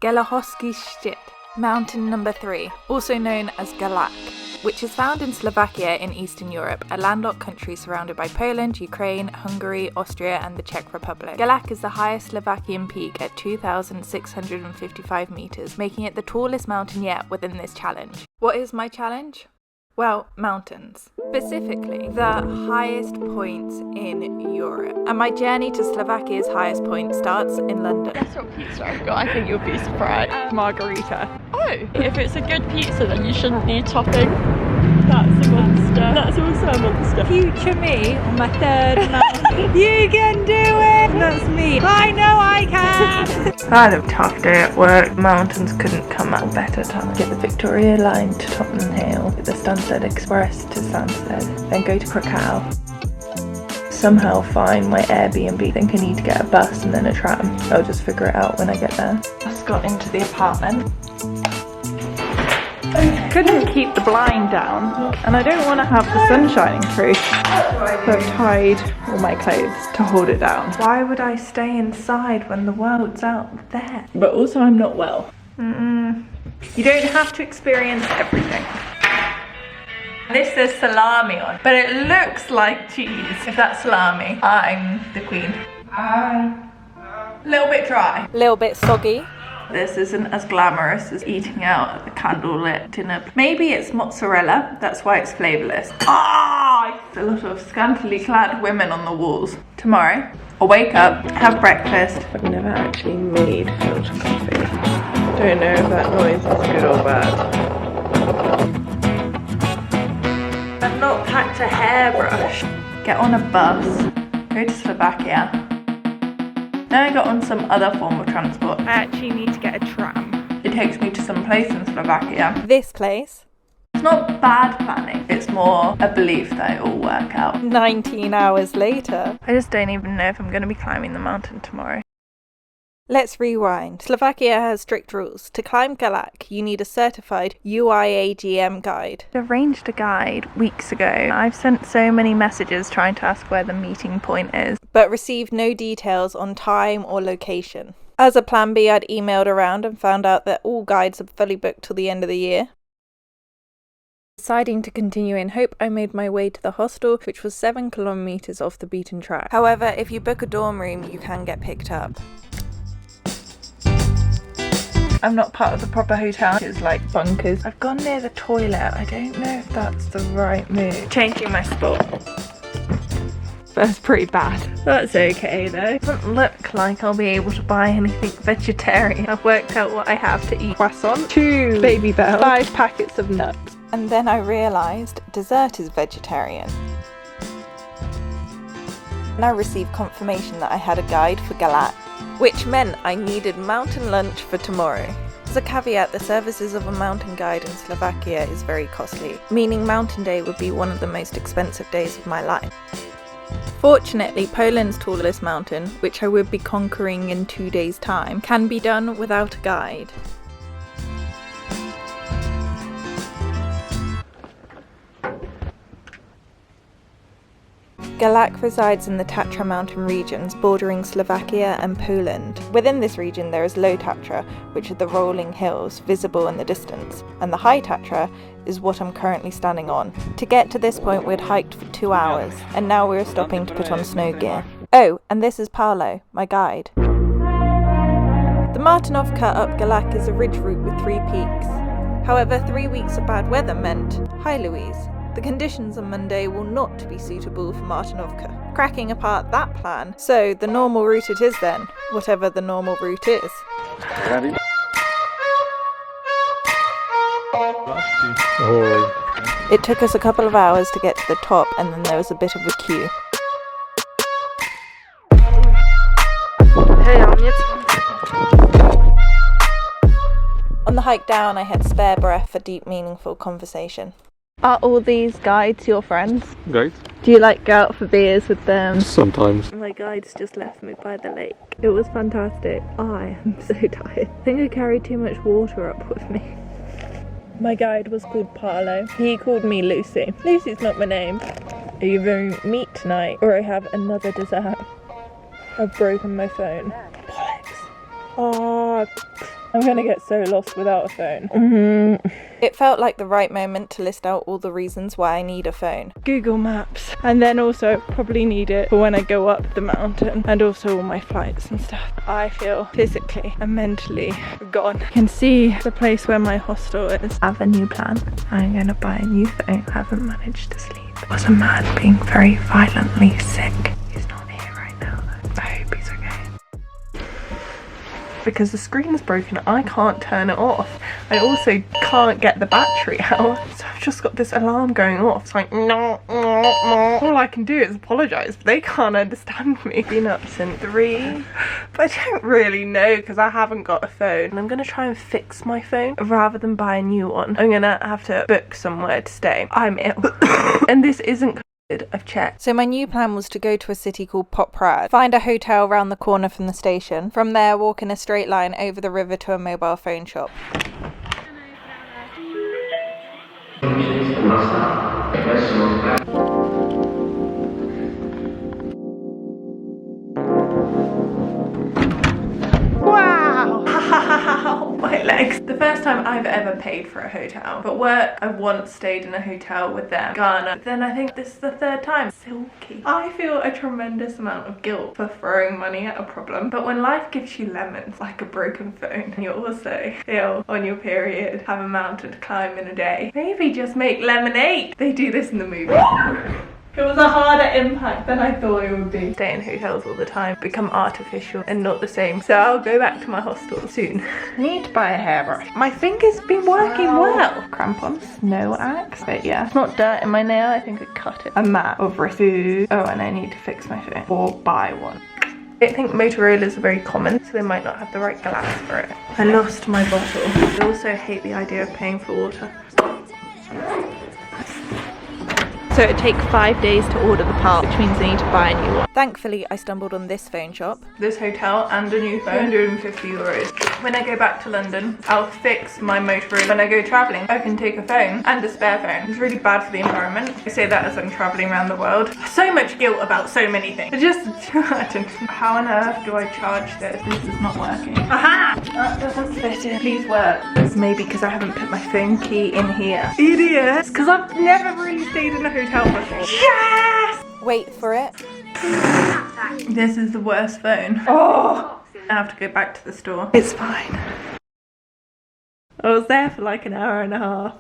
Gerlachovský štít, mountain number 3, also known as Gerlach, which is found in Slovakia in Eastern Europe, a landlocked country surrounded by Poland, Ukraine, Hungary, Austria and the Czech Republic. Gerlach is the highest Slovakian peak at 2,655 metres, making it the tallest mountain yet within this challenge. What is my challenge? Well, mountains. Specifically, the highest points in Europe. And my journey to Slovakia's highest point starts in London. Guess what pizza I've got? I think you'll be surprised. Margarita. Oh, if it's a good pizza then you shouldn't need topping. That's a monster. That's also a monster. Future me on my third mountain. You can do it! That's me. I know I can! I had a tough day at work. Mountains couldn't come at a better time. Get the Victoria line to Tottenham Hill, get the Stansted Express to Stansted, then go to Krakow. Somehow find my Airbnb. Think I need to get a bus and then a tram. I'll just figure it out when I get there. Just got into the apartment. Couldn't keep the blind down, and I don't want to have the sun shining through, so I've tied all my clothes to hold it down. Why would I stay inside when the world's out there? But also I'm not well. You don't have to experience everything. This says salami on, but it looks like cheese. If that's salami, I'm the queen. A little bit dry. A little bit soggy. This isn't as glamorous as eating out at the candlelit dinner. Maybe it's mozzarella, that's why it's flavourless. Ah! A lot of scantily clad women on the walls. Tomorrow, I'll wake up, have breakfast. I've never actually made filter coffee. Don't know if that noise is good or bad. I've not packed a hairbrush. Get on a bus, go to Slovakia. Then I got on some other form of transport. I actually need to get a tram. It takes me to some place in Slovakia. This place? It's not bad planning, it's more a belief that it will work out. 19 hours later. I just don't even know if I'm going to be climbing the mountain tomorrow. Let's rewind. Slovakia has strict rules. To climb Gerlach, you need a certified UIAGM guide. I arranged a guide weeks ago. I've sent so many messages trying to ask where the meeting point is, but received no details on time or location. As a plan B, I'd emailed around and found out that all guides are fully booked till the end of the year. Deciding to continue in hope, I made my way to the hostel, which was 7 kilometers off the beaten track. However, if you book a dorm room, you can get picked up. I'm not part of the proper hotel, it's like bunkers. I've gone near the toilet, I don't know if that's the right move. Changing my spot. That's pretty bad. That's okay though. It doesn't look like I'll be able to buy anything vegetarian. I've worked out what I have to eat. Croissant, 2 Baby Bells, 5 packets of nuts. And then I realised dessert is vegetarian. And I received confirmation that I had a guide for Gerlach, which meant I needed mountain lunch for tomorrow. As a caveat, the services of a mountain guide in Slovakia is very costly, meaning Mountain Day would be one of the most expensive days of my life. Fortunately, Poland's tallest mountain, which I would be conquering in 2 days' time, can be done without a guide. Gerlach resides in the Tatra mountain regions bordering Slovakia and Poland. Within this region there is Low Tatra, which are the rolling hills visible in the distance, and the High Tatra is what I'm currently standing on. To get to this point we'd hiked for 2 hours, and now we're stopping to put on snow gear. Oh, and this is Paolo, my guide. The Martinovka up Gerlach is a ridge route with 3 peaks. However, 3 weeks of bad weather meant, hi Louise, the conditions on Monday will not be suitable for Martinovka. Cracking apart that plan, so the normal route it is then, whatever the normal route is. Ready? It took us a couple of hours to get to the top, and then there was a bit of a queue. On the hike down, I had spare breath for deep, meaningful conversation. Are all these guides your friends? Guides? Do you like go out for beers with them? Sometimes. My guides just left me by the lake. It was fantastic. I am so tired. I think I carried too much water up with me. My guide was called Paolo. He called me Lucy. Lucy's not my name. Are you having meat tonight? Or I have another dessert? I've broken my phone. Bollocks. Oh, I'm gonna get so lost without a phone. It felt like the right moment to list out all the reasons why I need a phone. Google Maps, and then also probably need it for when I go up the mountain, and also all my flights and stuff. I feel physically and mentally gone. You can see the place where my hostel is. I have a new plan. I'm gonna buy a new phone. I haven't managed to sleep. There was a man being very violently sick. He's not here right now though. I hope he's okay. Because the screen is broken, I can't turn it off. I also can't get the battery out. So I've just got this alarm going off. It's like, no. All I can do is apologise, but they can't understand me. Been up since 3, but I don't really know because I haven't got a phone. And I'm gonna try and fix my phone rather than buy a new one. I'm gonna have to book somewhere to stay. I'm ill. And this isn't I've checked. So my new plan was to go to a city called Poprad, find a hotel around the corner from the station. From there, walk in a straight line over the river to a mobile phone shop. Wow! My legs. The first time I've ever paid for a hotel. But work, I once stayed in a hotel with them. Ghana. But then I think this is the 3rd time. Silky. I feel a tremendous amount of guilt for throwing money at a problem. But when life gives you lemons, like a broken phone, and you're also ill on your period, have a mountain to climb in a day, maybe just make lemonade. They do this in the movie. It was a harder impact than I thought it would be. Stay in hotels all the time, become artificial and not the same. So I'll go back to my hostel soon. I need to buy a hairbrush. My finger's been working well. Crampons, no axe. But yeah, it's not dirt in my nail. I think I cut it. A mat of food. Oh, and I need to fix my phone or buy one. I don't think Motorola's are very common, so they might not have the right glass for it. I lost my bottle. I also hate the idea of paying for water. So it'd take 5 days to order the part, which means I need to buy a new one. Thankfully, I stumbled on this phone shop. This hotel and a new phone, 250 euros. When I go back to London, I'll fix my Motorola. When I go travelling, I can take a phone and a spare phone. It's really bad for the environment. I say that as I'm travelling around the world. So much guilt about so many things. I don't know. How on earth do I charge this? This is not working. Aha! That doesn't fit in. Please work. It's maybe because I haven't put my phone key in here. Idiots! Because I've never really stayed in a hotel before. Yes! Wait for it. This is the worst phone. Oh! I have to go back to the store. It's fine. I was there for like an hour and a half.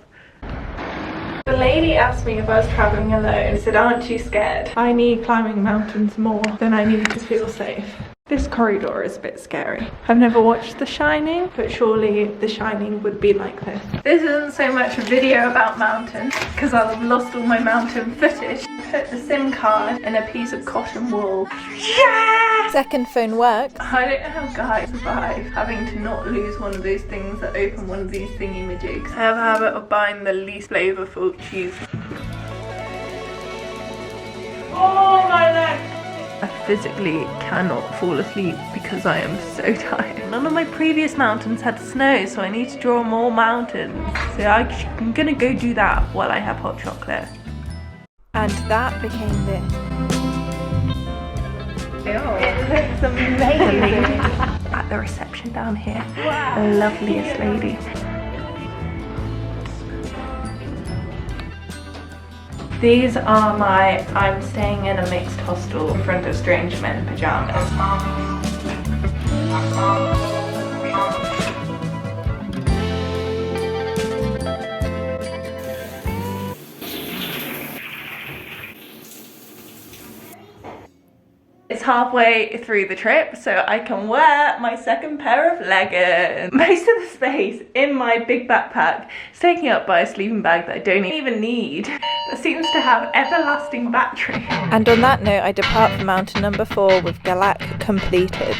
The lady asked me if I was travelling alone. I said, aren't you scared? I need climbing mountains more than I need to feel safe. This corridor is a bit scary. I've never watched The Shining, but surely The Shining would be like this. This isn't so much a video about mountains, because I'll have lost all my mountain footage. Put the SIM card in a piece of cotton wool. Yes! Second phone worked. I don't know how guys survive having to not lose one of those things that open one of these thingy majigs. I have a habit of buying the least flavourful cheese. Oh, my leg! I physically cannot fall asleep because I am so tired. None of my previous mountains had snow, so I need to draw more mountains. So I'm gonna go do that while I have hot chocolate. And that became this. It looks amazing. At the reception down here, wow. The loveliest lady. These are my I'm staying in a mixed hostel in front of strange men pajamas. It's halfway through the trip, so I can wear my second pair of leggings. Most of the space in my big backpack is taken up by a sleeping bag that I don't even need, but seems to have everlasting battery. And on that note, I depart for mountain number 4 with Gerlach completed.